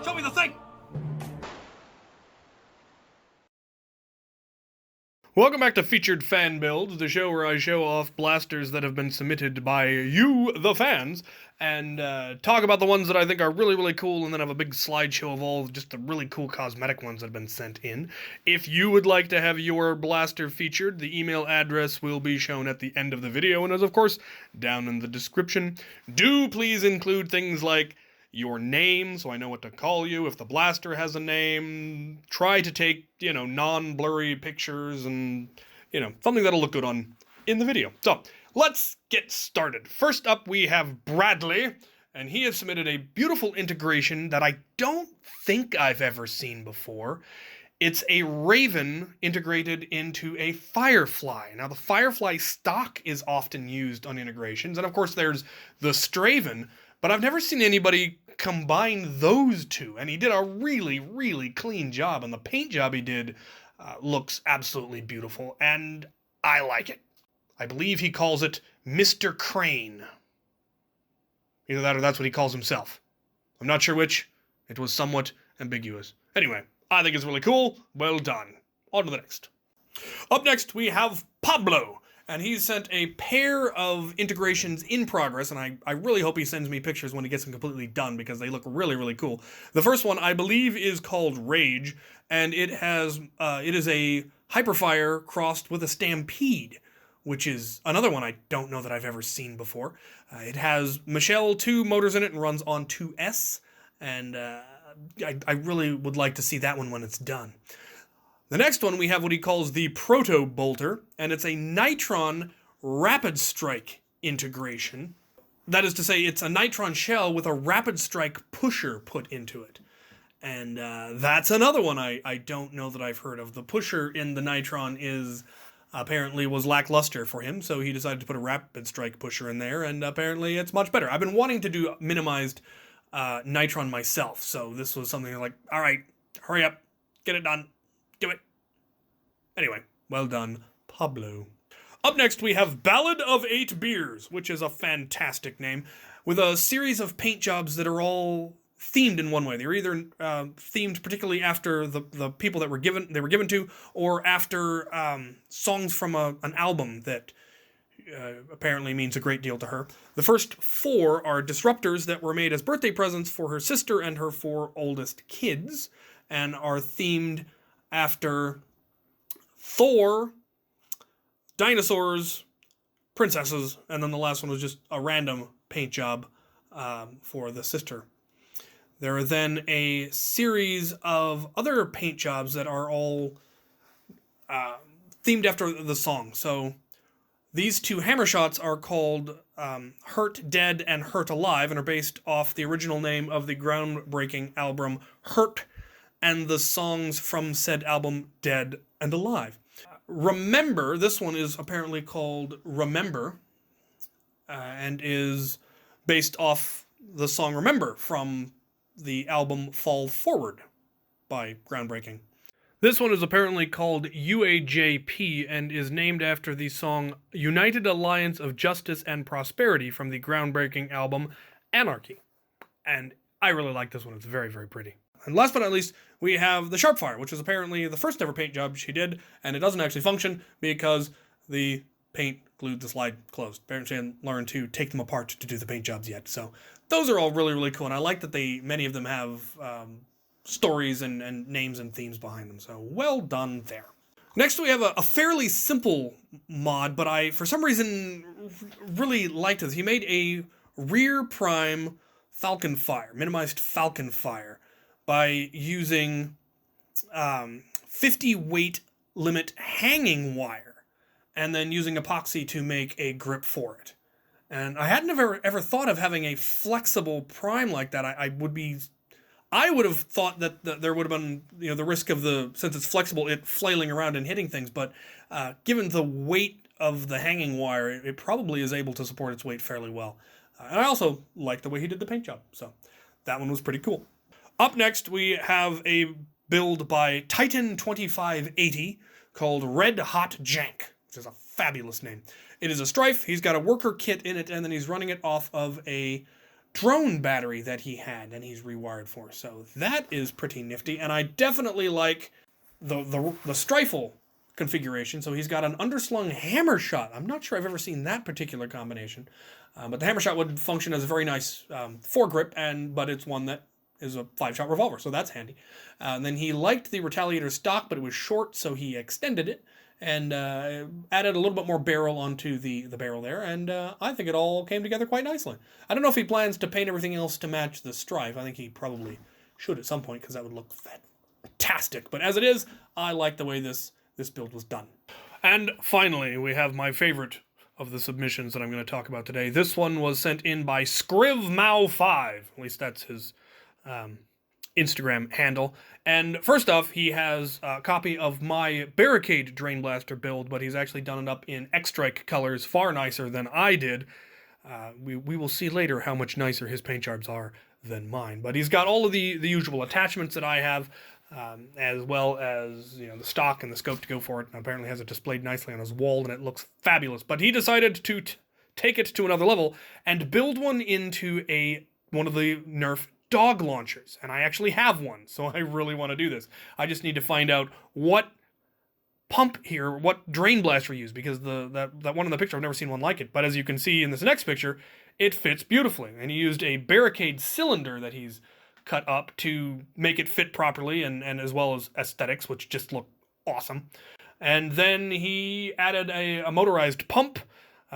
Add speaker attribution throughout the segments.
Speaker 1: Show me the thing! Welcome back to Featured Fan Builds, the show where I show off blasters that have been submitted by you, the fans, and talk about the ones that I think are really, really cool, and then have a big slideshow of all just the really cool cosmetic ones that have been sent in. If you would like to have your blaster featured, the email address will be shown at the end of the video, and is, of course, down in the description. Do please include things like your name, so I know what to call you. If the blaster has a name, try to take, non-blurry pictures and, something that'll look good in the video. So, let's get started. First up, we have Bradley, and he has submitted a beautiful integration that I don't think I've ever seen before. It's a raven integrated into a firefly. Now, the firefly stock is often used on integrations, and of course there's the straven, but I've never seen anybody combine those two, and he did a really, really clean job, and the paint job he did looks absolutely beautiful, and I like it. I believe he calls it Mr. Crane. Either that or that's what he calls himself. I'm not sure which. It was somewhat ambiguous. Anyway, I think it's really cool. Well done. On to the next. Up next, we have Pablo. And he's sent a pair of integrations in progress, and I really hope he sends me pictures when he gets them completely done, because they look really, really cool. The first one, I believe, is called Rage, and it is a Hyperfire crossed with a Stampede, which is another one I don't know that I've ever seen before. It has Michelle 2 motors in it and runs on 2S, and I really would like to see that one when it's done. The next one, we have what he calls the Proto Bolter, and it's a Nitron Rapid Strike integration. That is to say, it's a Nitron shell with a Rapid Strike pusher put into it. And that's another one I don't know that I've heard of. The pusher in the Nitron apparently was lackluster for him, so he decided to put a Rapid Strike pusher in there, and apparently it's much better. I've been wanting to do minimized Nitron myself, so this was something like, all right, hurry up, get it done. Do it. Anyway, well done, Pablo. Up next, we have Ballad of 8 Beers, which is a fantastic name, with a series of paint jobs that are all themed in one way. They're either themed particularly after the people that were given to, or after songs from an album that apparently means a great deal to her. The first 4 are disruptors that were made as birthday presents for her sister and her 4 oldest kids, and are themed after Thor, dinosaurs, princesses, and then the last one was just a random paint job for the sister. There are then a series of other paint jobs that are all themed after the song. So these 2 hammer shots are called Hurt Dead and Hurt Alive, and are based off the original name of the groundbreaking album Hurt, and the songs from said album, Dead and Alive. Remember, this one is apparently called Remember, and is based off the song Remember from the album Fall Forward by Groundbreaking. This one is apparently called UAJP, and is named after the song United Alliance of Justice and Prosperity from the groundbreaking album Anarchy. And I really like this one. It's very, very pretty. And last but not least, we have the Sharpfire, which is apparently the first ever paint job she did, and it doesn't actually function because the paint glued the slide closed. Apparently she hadn't learned to take them apart to do the paint jobs yet. So those are all really, really cool, and I like that many of them have stories and names and themes behind them. So well done there. Next we have a fairly simple mod, but I, for some reason, really liked this. He made a rear prime Falcon Fire, minimized Falcon Fire, by using 50 weight limit hanging wire, and then using epoxy to make a grip for it. And I hadn't ever thought of having a flexible prime like that. I would have thought that there would have been, the risk of since it's flexible, it flailing around and hitting things, but given the weight of the hanging wire, it probably is able to support its weight fairly well. And I also like the way he did the paint job, so that one was pretty cool. Up next, we have a build by Titan2580 called Red Hot Jank, which is a fabulous name. It is a Strife. He's got a worker kit in it, and then he's running it off of a drone battery that he had and he's rewired for. So that is pretty nifty, and I definitely like the strifle configuration. So he's got an underslung hammer shot. I'm not sure I've ever seen that particular combination, but the hammer shot would function as a very nice foregrip, but it's one that is a 5-shot revolver, so that's handy. And then he liked the Retaliator stock, but it was short, so he extended it and added a little bit more barrel onto the barrel there, and I think it all came together quite nicely. I don't know if he plans to paint everything else to match the stripe. I think he probably should at some point, because that would look fantastic. But as it is, I like the way this build was done. And finally, we have my favorite of the submissions that I'm going to talk about today. This one was sent in by ScrivMao5. At least that's his Instagram handle. And first off, he has a copy of my Barricade Drain Blaster build, but he's actually done it up in X-Strike colors, far nicer than I did. We will see later how much nicer his paint jobs are than mine. But he's got all of the usual attachments that I have, as well as the stock and the scope to go for it. And apparently has it displayed nicely on his wall, and it looks fabulous. But he decided to take it to another level and build one into one of the Nerf dog launchers, and I actually have one, so I really want to do this. I just need to find out what pump here, what drain blaster we use, because that one in the picture, I've never seen one like it, but as you can see in this next picture, it fits beautifully, and he used a Barricade cylinder that he's cut up to make it fit properly, and as well as aesthetics, which just look awesome. And then he added a motorized pump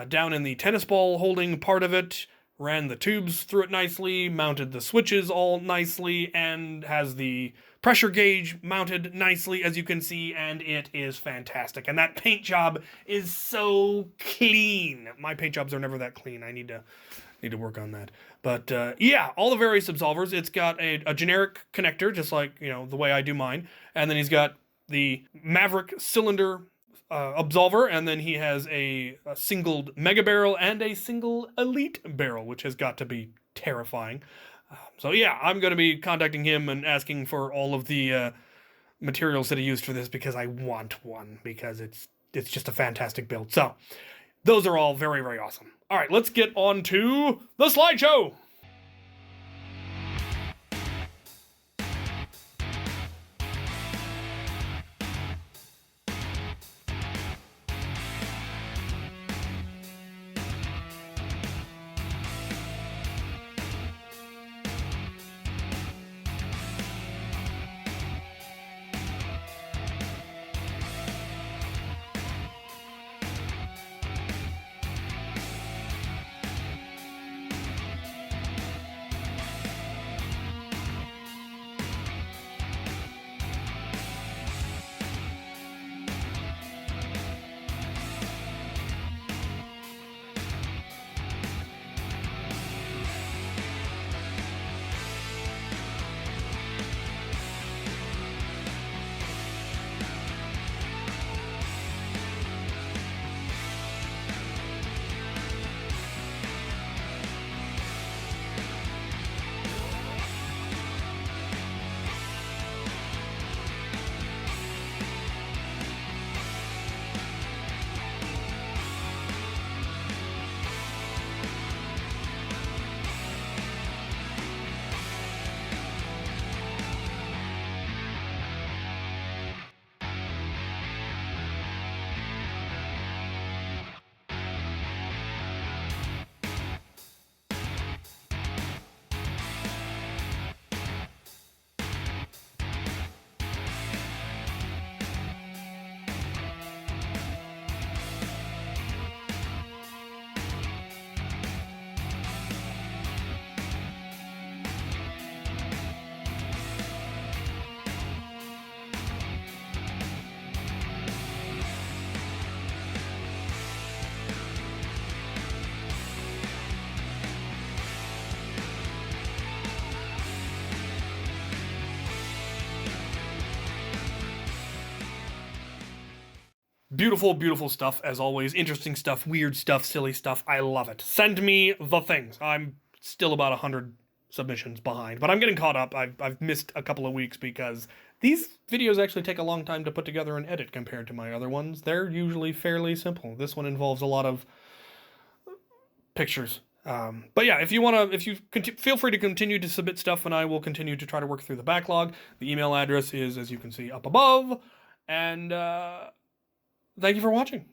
Speaker 1: down in the tennis ball holding part of it, ran the tubes through it nicely, mounted the switches all nicely, and has the pressure gauge mounted nicely, as you can see, and it is fantastic. And that paint job is so clean. My paint jobs are never that clean. I need to work on that. But yeah, all the various absolvers. It's got a generic connector, just like the way I do mine, and then he's got the Maverick cylinder absolver, and then he has a singled mega barrel and a single elite barrel, which has got to be terrifying. So yeah, I'm going to be contacting him and asking for all of the materials that he used for this, because I want one, because it's just a fantastic build. So those are all very, very awesome. All right, let's get on to the slideshow. Beautiful, beautiful stuff, as always. Interesting stuff, weird stuff, silly stuff. I love it. Send me the things. I'm still about 100 submissions behind, but I'm getting caught up. I've missed a couple of weeks because these videos actually take a long time to put together and edit compared to my other ones. They're usually fairly simple. This one involves a lot of pictures But yeah, if you feel free to continue to submit stuff, and I will continue to try to work through the backlog. The email address is, as you can see, up above. And thank you for watching.